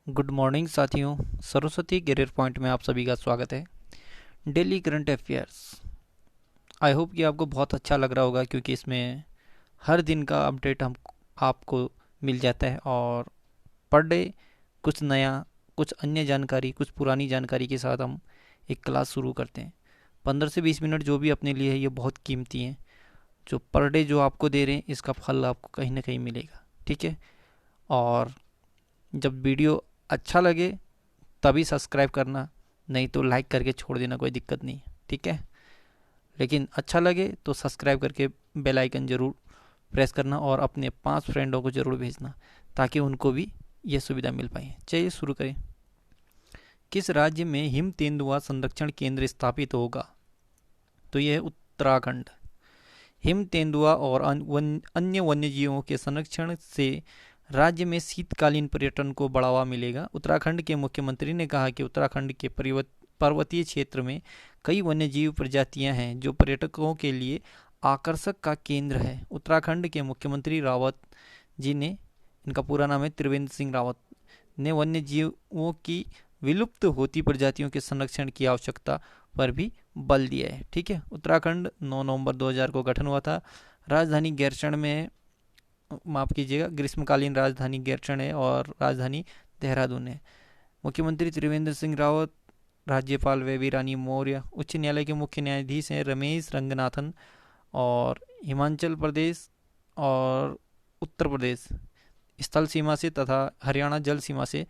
Good morning साथियों। Saraswati career point में आप सभी का स्वागत है। Daily current affairs. I hope कि आपको बहुत अच्छा लग रहा होगा, क्योंकि इसमें हर दिन का अपडेट हम आपको मिल जाता है और पर डे कुछ नया, कुछ अन्य जानकारी, कुछ पुरानी जानकारी के साथ हम एक क्लास शुरू करते हैं। 15 से 20 मिनट जो भी अपने लिए है, ये बहुत कीमती हैं। जो पर डे जो आपको दे रहे हैं, इसका फल आपको कहीं ना कहीं मिलेगा। ठीक है। और जब वीडियो अच्छा लगे तभी सब्सक्राइब करना, नहीं तो लाइक करके छोड़ देना, कोई दिक्कत नहीं है। ठीक है। लेकिन अच्छा लगे तो सब्सक्राइब करके बेल आइकन ज़रूर प्रेस करना और अपने 5 फ्रेंडों को ज़रूर भेजना, ताकि उनको भी ये सुविधा मिल पाए। चलिए शुरू करें। किस राज्य में हिम तेंदुआ संरक्षण केंद्र स्थापित होगा? तो यह है उत्तराखंड। हिम तेंदुआ और अन्य वन्यजीवों के संरक्षण से राज्य में शीतकालीन पर्यटन को बढ़ावा मिलेगा। उत्तराखंड के मुख्यमंत्री ने कहा कि उत्तराखंड के पर्वतीय क्षेत्र में कई वन्यजीव प्रजातियां हैं जो पर्यटकों के लिए आकर्षक का केंद्र है। उत्तराखंड के मुख्यमंत्री रावत जी ने, इनका पूरा नाम है त्रिवेंद्र सिंह रावत, ने वन्यजीवों की विलुप्त होती प्रजातियों के संरक्षण की आवश्यकता पर भी बल दिया है। ठीक है। उत्तराखंड 9 नवंबर 2000 को गठन हुआ था। राजधानी गैरसैंण में, माफ़ कीजिएगा, ग्रीष्मकालीन राजधानी गैरसैंण है और राजधानी देहरादून है। मुख्यमंत्री त्रिवेंद्र सिंह रावत, राज्यपाल बेबी रानी मौर्य, उच्च न्यायालय के मुख्य न्यायाधीश हैं रमेश रंगनाथन, और हिमाचल प्रदेश और उत्तर प्रदेश स्थल सीमा से तथा हरियाणा जल सीमा से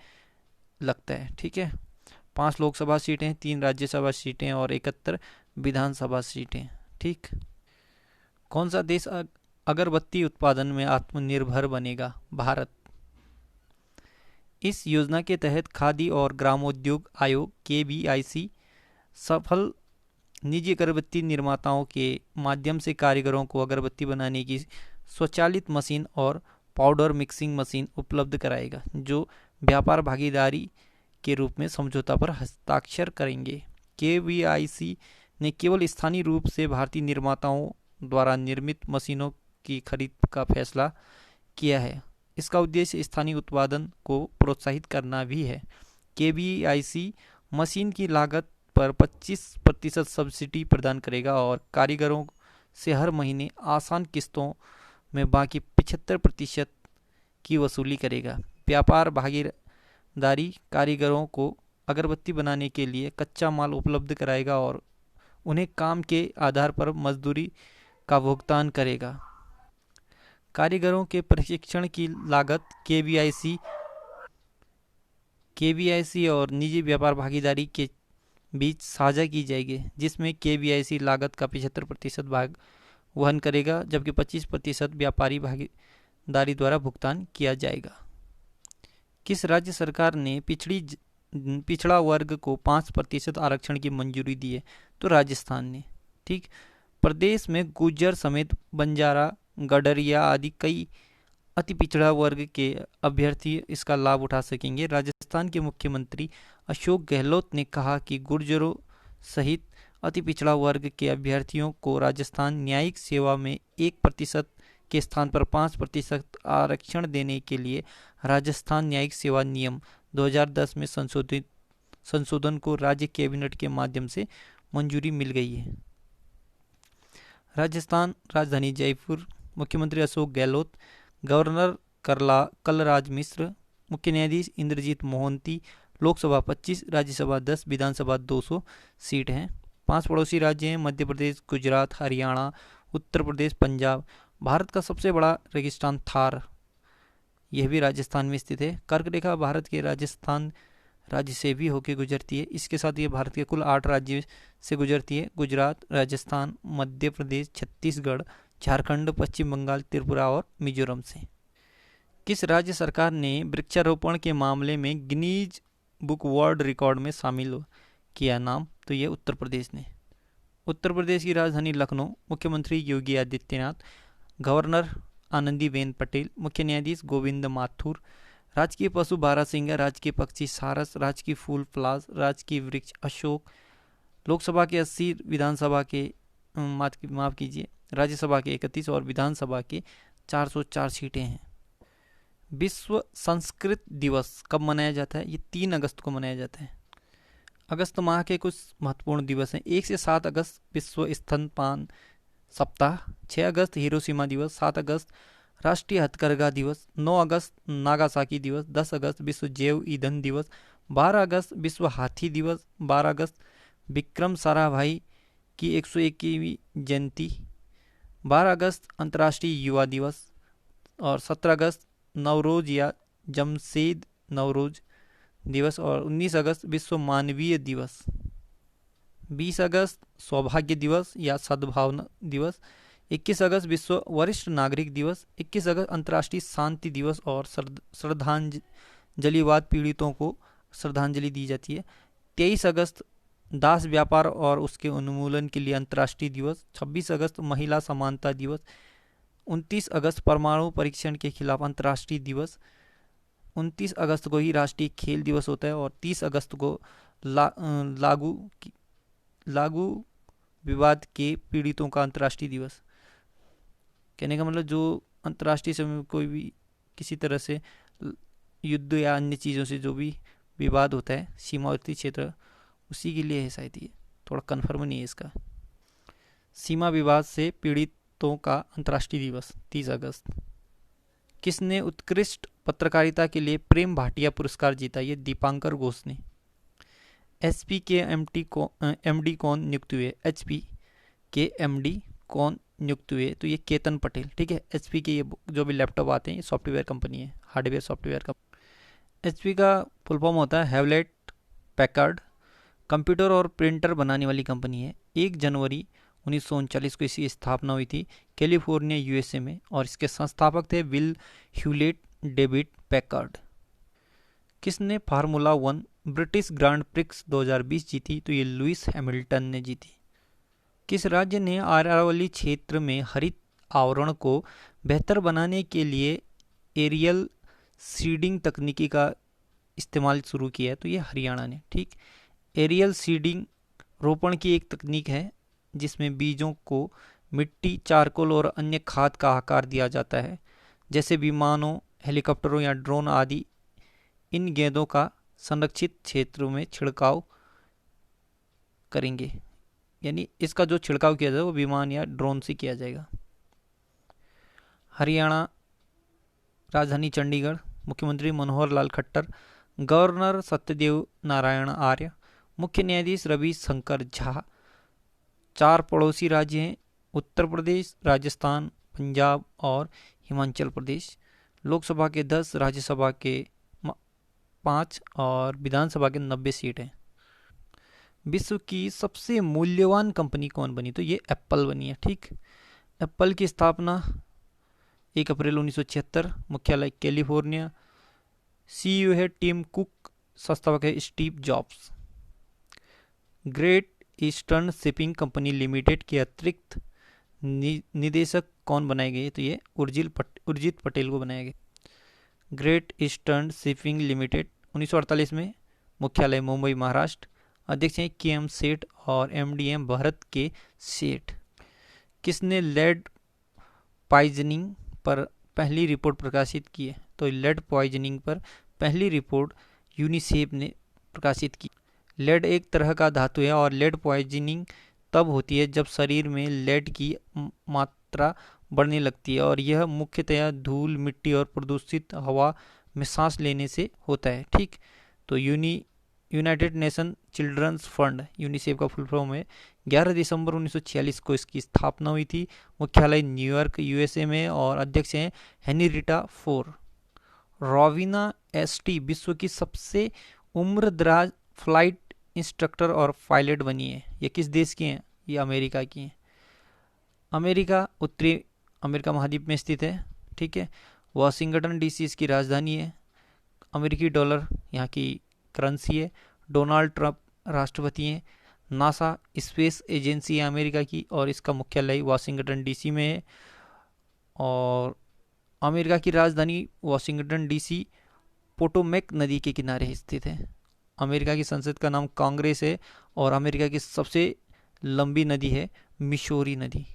लगता है। ठीक है। 5 लोकसभा सीटें, 3 राज्यसभा सीटें और 71 विधानसभा सीटें। ठीक। कौन सा देश अगरबत्ती उत्पादन में आत्मनिर्भर बनेगा? भारत। इस योजना के तहत खादी और ग्रामोद्योग आयोग KVIC सफल निजी अगरबत्ती निर्माताओं के माध्यम से कारीगरों को अगरबत्ती बनाने की स्वचालित मशीन और पाउडर मिक्सिंग मशीन उपलब्ध कराएगा, जो व्यापार भागीदारी के रूप में समझौता पर हस्ताक्षर करेंगे। KVIC ने केवल स्थानीय रूप से भारतीय निर्माताओं द्वारा निर्मित मशीनों की खरीद का फैसला किया है। इसका उद्देश्य स्थानीय उत्पादन को प्रोत्साहित करना भी है। KVIC मशीन की लागत पर 25% सब्सिडी प्रदान करेगा और कारीगरों से हर महीने आसान किस्तों में बाकी 75% की वसूली करेगा। व्यापार भागीदारी कारीगरों को अगरबत्ती बनाने के लिए कच्चा माल उपलब्ध कराएगा और उन्हें काम के आधार पर मजदूरी का भुगतान करेगा। कारीगरों के प्रशिक्षण की लागत KVIC और निजी व्यापार भागीदारी के बीच साझा की जाएगी, जिसमें KVIC लागत का 75% भाग वहन करेगा, जबकि 25% व्यापारी भागीदारी द्वारा भुगतान किया जाएगा। किस राज्य सरकार ने पिछड़ा वर्ग को 5% आरक्षण की मंजूरी दी है? तो राजस्थान ने। ठीक। प्रदेश में गुर्जर समेत बंजारा, गडरिया आदि कई अति पिछड़ा वर्ग के अभ्यर्थी इसका लाभ उठा सकेंगे। राजस्थान के मुख्यमंत्री अशोक गहलोत ने कहा कि गुर्जरों सहित अति पिछड़ा वर्ग के अभ्यर्थियों को राजस्थान न्यायिक सेवा में 1% के स्थान पर 5% आरक्षण देने के लिए राजस्थान न्यायिक सेवा नियम 2010 में संशोधन को राज्य कैबिनेट के माध्यम से मंजूरी मिल गई है। राजस्थान राजधानी जयपुर, मुख्यमंत्री अशोक गहलोत, गवर्नर कलराज मिश्र, मुख्य न्यायाधीश इंद्रजीत मोहंती। लोकसभा 25, राज्यसभा 10, विधानसभा 200 सीट हैं। 5 पड़ोसी राज्य हैं मध्य प्रदेश, गुजरात, हरियाणा, उत्तर प्रदेश, पंजाब। भारत का सबसे बड़ा रेगिस्तान थार, यह भी राजस्थान में स्थित है। कर्क रेखा भारत के राजस्थान राज्य से भी होकर गुजरती है। इसके साथ ये भारत के कुल 8 राज्य से गुजरती है: गुजरात, राजस्थान, मध्य प्रदेश, छत्तीसगढ़, झारखंड, पश्चिम बंगाल, त्रिपुरा और मिजोरम से। किस राज्य सरकार ने वृक्षारोपण के मामले में गिनीज बुक वर्ल्ड रिकॉर्ड में शामिल किया नाम? तो ये उत्तर प्रदेश ने। उत्तर प्रदेश की राजधानी लखनऊ, मुख्यमंत्री योगी आदित्यनाथ, गवर्नर आनंदीबेन पटेल, मुख्य न्यायाधीश गोविंद माथुर। राजकीय पशु बारहसिंगा, राजकीय पक्षी सारस, राजकीय फूल पलाश, राजकीय वृक्ष अशोक। लोकसभा के 80, विधानसभा के राज्यसभा के 31 और विधानसभा के 404 सीटें हैं। विश्व संस्कृत दिवस कब मनाया जाता है? ये 3 अगस्त को मनाया जाता है। अगस्त माह के कुछ महत्वपूर्ण दिवस हैं। 1 से 7 अगस्त विश्व स्तनपान सप्ताह, 6 अगस्त हिरोशिमा दिवस, 7 अगस्त राष्ट्रीय हथकरघा दिवस, 9 अगस्त नागासाकी दिवस, 10 अगस्त विश्व जैव ईंधन दिवस, 12 अगस्त विश्व हाथी दिवस, 12 अगस्त विक्रम साराभाई की 101वीं जयंती, 12 अगस्त अंतर्राष्ट्रीय युवा दिवस और 17 अगस्त नवरोज या जमशेद नवरोज दिवस और 19 अगस्त विश्व मानवीय दिवस, 20 अगस्त सौभाग्य दिवस या सद्भावना दिवस, 21 अगस्त विश्व वरिष्ठ नागरिक दिवस, 21 अगस्त अंतर्राष्ट्रीय शांति दिवस और श्रद्धांजलिवाद पीड़ितों को श्रद्धांजलि दी जाती है। 23 अगस्त दास व्यापार और उसके उन्मूलन के लिए अंतर्राष्ट्रीय दिवस, 26 अगस्त महिला समानता दिवस, 29 अगस्त परमाणु परीक्षण के खिलाफ अंतर्राष्ट्रीय दिवस, 29 अगस्त को ही राष्ट्रीय खेल दिवस होता है और 30 अगस्त को लागू विवाद के पीड़ितों का अंतर्राष्ट्रीय दिवस। कहने का मतलब जो अंतर्राष्ट्रीय समय में कोई भी किसी तरह से युद्ध या अन्य चीज़ों से जो भी विवाद होता है सीमावर्ती क्षेत्र, उसी के लिए है शायद ये, थोड़ा कन्फर्म नहीं है इसका। सीमा विवाद से पीड़ितों का अंतर्राष्ट्रीय दिवस 30 अगस्त। किसने उत्कृष्ट पत्रकारिता के लिए प्रेम भाटिया पुरस्कार जीता? ये दीपांकर घोष ने। एचपी के एमडी कौन नियुक्त हुए? एचपी के एमडी कौन नियुक्त हुए? तो ये केतन पटेल। ठीक है, एचपी के ये जो भी लैपटॉप आते हैं ये सॉफ्टवेयर कंपनी है, हार्डवेयर सॉफ्टवेयर का। एचपी का फुल फॉर्म होता है हेवलेट पैकर्ड, कंप्यूटर और प्रिंटर बनाने वाली कंपनी है। 1 जनवरी 1939 को इसकी स्थापना हुई थी कैलिफोर्निया यूएसए में और इसके संस्थापक थे विल ह्यूलेट डेविड पैकर्ड। किसने फार्मूला 1 ब्रिटिश ग्रांड प्रिक्स 2020 जीती? तो ये लुइस हैमिल्टन ने जीती। किस राज्य ने अरावली क्षेत्र में हरित आवरण को बेहतर बनाने के लिए एरियल सीडिंग तकनीकी का इस्तेमाल शुरू किया है? तो ये हरियाणा ने। ठीक, एरियल सीडिंग रोपण की एक तकनीक है जिसमें बीजों को मिट्टी, चारकोल और अन्य खाद का आकार दिया जाता है, जैसे विमानों, हेलीकॉप्टरों या ड्रोन आदि। इन गेंदों का संरक्षित क्षेत्रों में छिड़काव करेंगे, यानी इसका जो छिड़काव किया जाएगा वो विमान या ड्रोन से किया जाएगा। हरियाणा राजधानी चंडीगढ़, मुख्यमंत्री मनोहर लाल खट्टर, गवर्नर सत्यदेव नारायण आर्य, मुख्य न्यायाधीश रवि शंकर झा। 4 पड़ोसी राज्य हैं, उत्तर प्रदेश, राजस्थान, पंजाब और हिमाचल प्रदेश। लोकसभा के 10, राज्यसभा के 5 और विधानसभा के 90 सीट हैं। विश्व की सबसे मूल्यवान कंपनी कौन बनी? तो ये एप्पल बनी है। ठीक, एप्पल की स्थापना 1 अप्रैल 1976, मुख्यालय कैलिफोर्निया, सीईओ है टिम कुक, संस्थापक है Steve jobs. Great eastern shipping company limited के अतिरिक्त निदेशक कौन बनाए गए? तो ये उर्जित पटेल को बनाया गया। ग्रेट ईस्टर्न शिपिंग लिमिटेड 1948 में, मुख्यालय मुंबई महाराष्ट्र, अध्यक्ष हैं के एम सेठ और एमडी हैं भरत के सेठ। किसने लेड पॉइजनिंग पर पहली रिपोर्ट प्रकाशित की है? तो लेड पॉइजनिंग पर पहली रिपोर्ट यूनिसेफ ने प्रकाशित की। लेड एक तरह का धातु है और लेड पॉइजनिंग तब होती है जब शरीर में लेड की मात्रा बढ़ने लगती है और यह मुख्यतया धूल, मिट्टी और प्रदूषित हवा में सांस लेने से होता है। ठीक, तो United Nation Children's Fund UNICEF का फुल फॉर्म है। 11 दिसंबर 1946 को इसकी स्थापना हुई थी, मुख्यालय न्यूयॉर्क यूएसए में और अध्यक्ष हैं हेनरिटा फोर। रोविना एसटी विश्व की सबसे उम्रदराज फ्लाइट इंस्ट्रक्टर और पायलट बनी है। ये किस देश की हैं? ये अमेरिका की हैं। अमेरिका उत्तरी अमेरिका महाद्वीप में स्थित है। ठीक है, वाशिंगटन डीसी इसकी राजधानी है। अमेरिकी डॉलर यहाँ की करेंसी है। डोनाल्ड ट्रंप राष्ट्रपति हैं। नासा स्पेस एजेंसी है अमेरिका की और इसका मुख्यालय वाशिंगटन डीसी में है। और अमेरिका की राजधानी वाशिंगटन डीसी पोटोमैक नदी के किनारे स्थित है। अमेरिका की संसद का नाम कांग्रेस है और अमेरिका की सबसे लंबी नदी है मिसौरी नदी।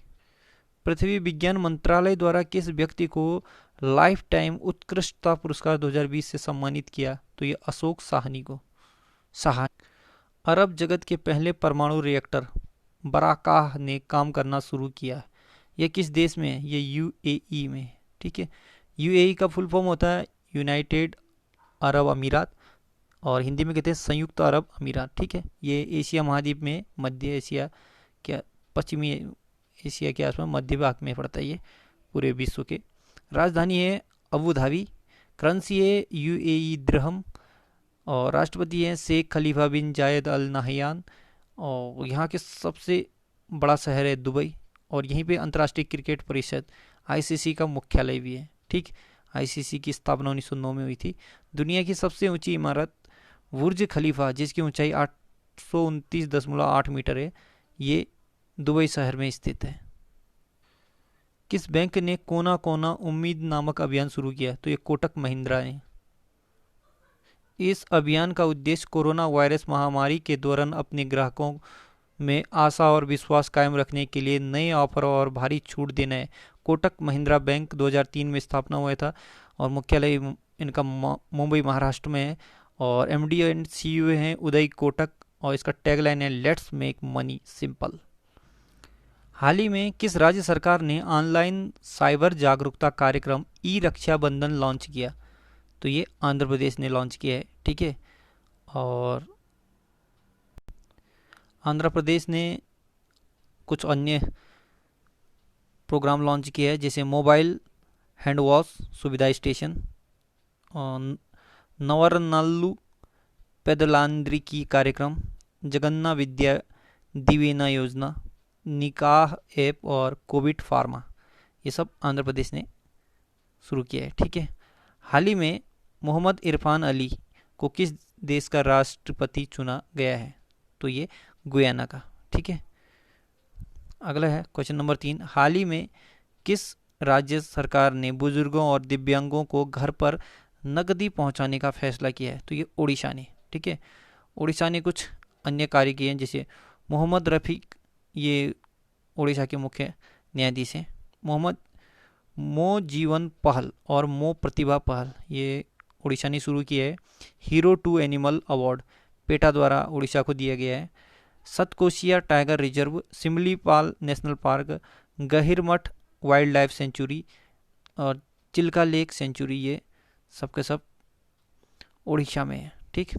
पृथ्वी विज्ञान मंत्रालय द्वारा किस व्यक्ति को लाइफ टाइम उत्कृष्टता पुरस्कार 2020 से सम्मानित किया? तो ये अशोक साहनी को। साहा अरब जगत के पहले परमाणु रिएक्टर बराकाह ने काम करना शुरू किया। यह किस देश में है? ये यूएई में। ठीक है, यूएई का फुल फॉर्म होता है यूनाइटेड अरब अमीरात, और हिंदी में कहते हैं संयुक्त अरब अमीरात। ठीक है, ये एशिया महाद्वीप में, मध्य एशिया के, पश्चिमी एशिया के आसपास मध्य भाग में पड़ता है ये पूरे विश्व के। राजधानी है अबू धाबी, करेंसी है यूएई दिरहम, और राष्ट्रपति हैं शेख खलीफा बिन जायद अल नाहयान, और यहाँ के सबसे बड़ा शहर है दुबई, और यहीं पे अंतर्राष्ट्रीय क्रिकेट परिषद आईसीसी का मुख्यालय भी है। ठीक, आईसीसी की स्थापना 1909 में हुई थी। दुनिया की सबसे ऊंची इमारत बुर्ज खलीफा, जिसकी ऊंचाई 829.8 मीटर है, ये दुबई शहर में स्थित है। किस बैंक ने कोना कोना उम्मीद नामक अभियान शुरू किया? तो ये कोटक महिंद्रा ने। इस अभियान का उद्देश्य कोरोना वायरस महामारी के दौरान अपने ग्राहकों में आशा और विश्वास कायम रखने के लिए नए ऑफर और भारी छूट देना है। कोटक महिंद्रा बैंक 2003 में स्थापना हुआ था, और मुख्यालय इनका मुंबई महाराष्ट्र में है, और एमडी एंड सीईओ हैं उदय कोटक, और इसका टैगलाइन है लेट्स मेक मनी सिंपल। हाल ही में किस राज्य सरकार ने ऑनलाइन साइबर जागरूकता कार्यक्रम ई रक्षाबंधन लॉन्च किया? तो ये आंध्र प्रदेश ने लॉन्च किया है। ठीक है, और आंध्र प्रदेश ने कुछ अन्य प्रोग्राम लॉन्च किया है, जैसे मोबाइल हैंड वॉश सुविधा स्टेशन, नवरनल्लू पेदलांद्रिकी कार्यक्रम, जगन्ना विद्या दिवेना योजना, निकाह ऐप और कोविड फार्मा, ये सब आंध्र प्रदेश ने शुरू किया है। ठीक है, हाल ही में मोहम्मद इरफान अली को किस देश का राष्ट्रपति चुना गया है? तो ये गुयाना का। ठीक है, अगला है क्वेश्चन नंबर 3, हाल ही में किस राज्य सरकार ने बुजुर्गों और दिव्यांगों को घर पर नकदी पहुंचाने का फैसला किया है? तो ये उड़ीसा ने। ठीक है, उड़ीसा ने कुछ अन्य कार्य किए हैं, जैसे मोहम्मद रफ़ीक, ये उड़ीसा के मुख्य न्यायाधीश हैं। मोहम्मद मो जीवन पहल और मो प्रतिभा पहल, ये उड़ीसा ने शुरू किया है। Hero to animal award PETA द्वारा उड़ीसा को दिया गया है। Satkosia tiger reserve, Similipal national park, Gahirmatha wild life sanctuary और चिल्का लेक सेंचुरी, ये सब के सब उड़ीसा में है। ठीक,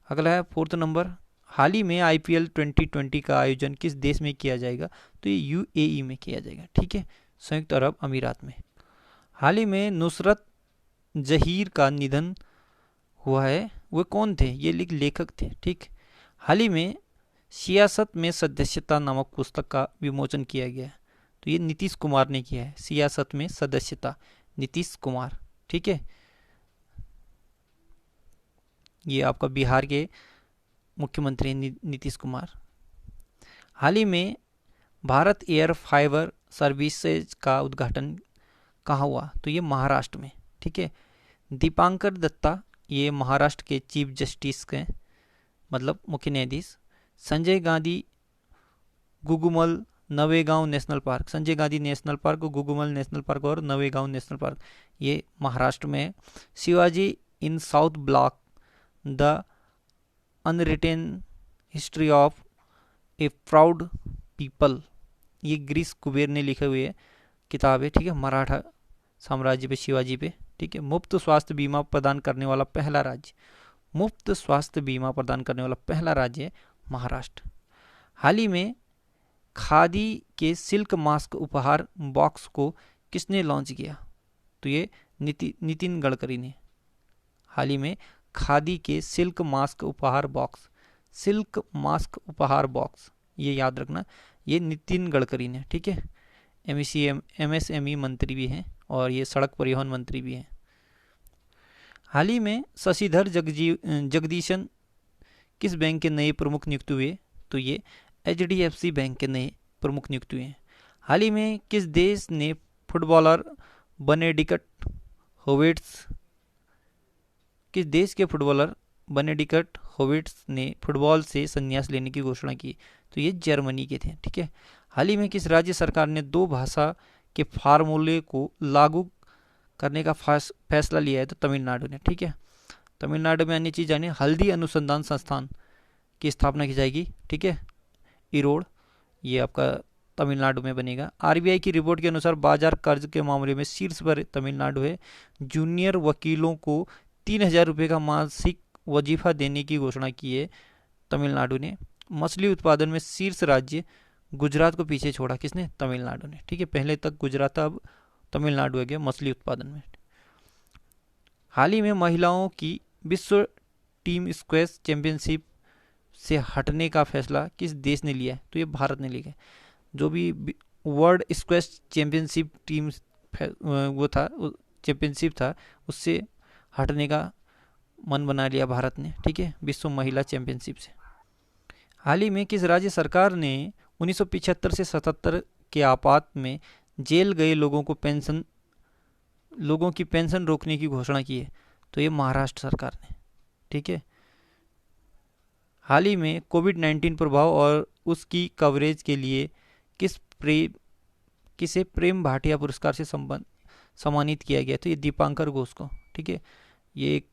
अगला है 4th नंबर, हाल ही में आईपीएल 2020 का आयोजन किस देश में किया जाएगा? तो ये यूएई में किया जाएगा। ठीक है, संयुक्त अरब अमीरात में। हाल ही में नुसरत जहीर का निधन हुआ है, वे कौन थे? ये लेखक थे। ठीक, हाल ही में सियासत में सदस्यता नामक पुस्तक का विमोचन किया गया, तो ये नीतीश कुमार ने किया है। सियासत में सदस्यता, नीतीश कुमार। ठीक है, ये आपका बिहार के मुख्यमंत्री नीतीश कुमार। हाल ही में भारत एयर फाइबर सर्विसेज का उद्घाटन कहाँ हुआ? तो ये महाराष्ट्र में। ठीक है, दीपांकर दत्ता, ये महाराष्ट्र के चीफ जस्टिस के, मतलब मुख्य न्यायाधीश। Sanjay Gandhi Gugamal Navegaon national park, Sanjay Gandhi national park, Gugamal national park और नवेगांव नेशनल पार्क, ये महाराष्ट्र में है। Shivaji in south block, the unwritten history of a proud people, ये गिरीश कुबेर ने लिखे हुए किताब है। ठीक है, मराठा साम्राज्य पे, शिवाजी पे। ठीक है, मुफ्त स्वास्थ्य बीमा प्रदान करने वाला पहला राज्य, मुफ्त स्वास्थ्य बीमा प्रदान करने वाला पहला राज्य है महाराष्ट्र। हाल ही में खादी के सिल्क मास्क उपहार बॉक्स को किसने लॉन्च किया? तो ये नितिन गडकरी ने। हाल ही में खादी के सिल्क मास्क उपहार बॉक्स, सिल्क मास्क उपहार बॉक्स, ये याद रखना, ये नितिन गडकरी ने। ठीक है, एमएसएमई मंत्री भी हैं और ये सड़क परिवहन मंत्री भी हैं। हाल ही में शशिधर जगदीशन किस बैंक के नए प्रमुख नियुक्त हुए? तो ये एचडीएफसी बैंक के नए प्रमुख नियुक्त हुए हैं। हाल ही में किस देश ने फुटबॉलर बेनेडिक्ट होविट्स, किस देश के फुटबॉलर बेनेडिक्ट होविट्स ने फुटबॉल से संन्यास लेने की घोषणा की? तो ये जर्मनी के थे। ठीक है, हाल ही में किस राज्य सरकार ने 2 भाषा के फार्मूले को लागू करने का फैसला लिया है तो तमिलनाडु ने, ठीक है। तमिलनाडु में अन्य चीज़ जानिए, हल्दी अनुसंधान संस्थान की स्थापना की जाएगी, ठीक है, इरोड, ये आपका तमिलनाडु में बनेगा। आरबीआई की रिपोर्ट के अनुसार बाजार कर्ज के मामले में शीर्ष पर तमिलनाडु है। जूनियर वकीलों को 3,000 रुपये का मासिक वजीफा देने की घोषणा की है तमिलनाडु ने। मछली उत्पादन में शीर्ष राज्य गुजरात को पीछे छोड़ा, किसने? तमिलनाडु ने, ठीक है। पहले तक गुजरात था, अब तमिलनाडु है गया मछली उत्पादन में। हाल ही में महिलाओं की विश्व टीम स्क्वैश चैंपियनशिप से हटने का फैसला किस देश ने लिया है? तो ये भारत ने लिया है। जो भी वर्ल्ड स्क्वैश चैंपियनशिप टीम वो था, चैंपियनशिप था, उससे हटने का मन बना लिया भारत ने, ठीक है, विश्व महिला चैंपियनशिप से। हाल ही में किस राज्य सरकार ने 1975 से 77 के आपात में जेल गए लोगों की पेंशन रोकने की घोषणा की है? तो ये महाराष्ट्र सरकार ने, ठीक है। हाल ही में कोविड-19 प्रभाव और उसकी कवरेज के लिए किसे प्रेम भाटिया पुरस्कार से सम्मानित किया गया? तो ये दीपांकर घोष को, ठीक है। ये एक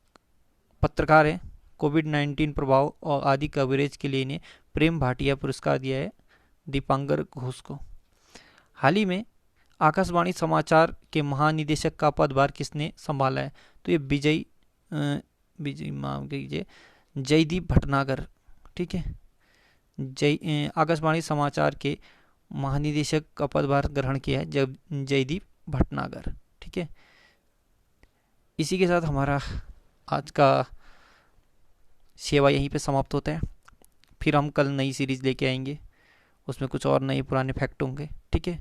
पत्रकार है, कोविड-19 प्रभाव और आदि कवरेज के लिए इन्हें प्रेम भाटिया पुरस्कार दिया है दीपांकर घोष को। हाल ही में आकाशवाणी समाचार के महानिदेशक का पदभार किसने संभाला है? तो ये जयदीप भटनागर, ठीक है। आकाशवाणी समाचार के महानिदेशक का पदभार ग्रहण किया है जयदीप भटनागर, ठीक है। इसी के साथ हमारा आज का सेवा यहीं पे समाप्त होता है। फिर हम कल नई सीरीज़ लेके आएंगे, उसमें कुछ और नए पुराने फैक्ट होंगे, ठीक है।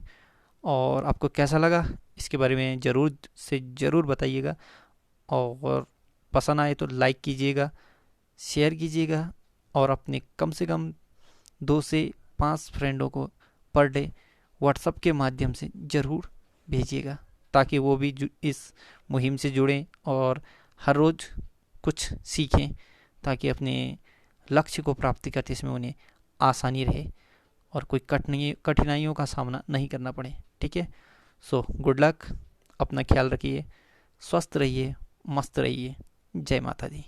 और आपको कैसा लगा इसके बारे में ज़रूर बताइएगा, और पसंद आए तो लाइक कीजिएगा, शेयर कीजिएगा, और अपने कम से कम 2 से 5 फ्रेंडों को पर डे व्हाट्सएप के माध्यम से ज़रूर भेजिएगा, ताकि वो भी इस मुहिम से जुड़ें और हर रोज़ कुछ सीखें, ताकि अपने लक्ष्य को प्राप्ति करते इसमें उन्हें आसानी रहे और कोई कठिनाइयों का सामना नहीं करना पड़े, ठीक है। सो गुड लक, अपना ख्याल रखिए, स्वस्थ रहिए, मस्त रहिए। जय माता दी।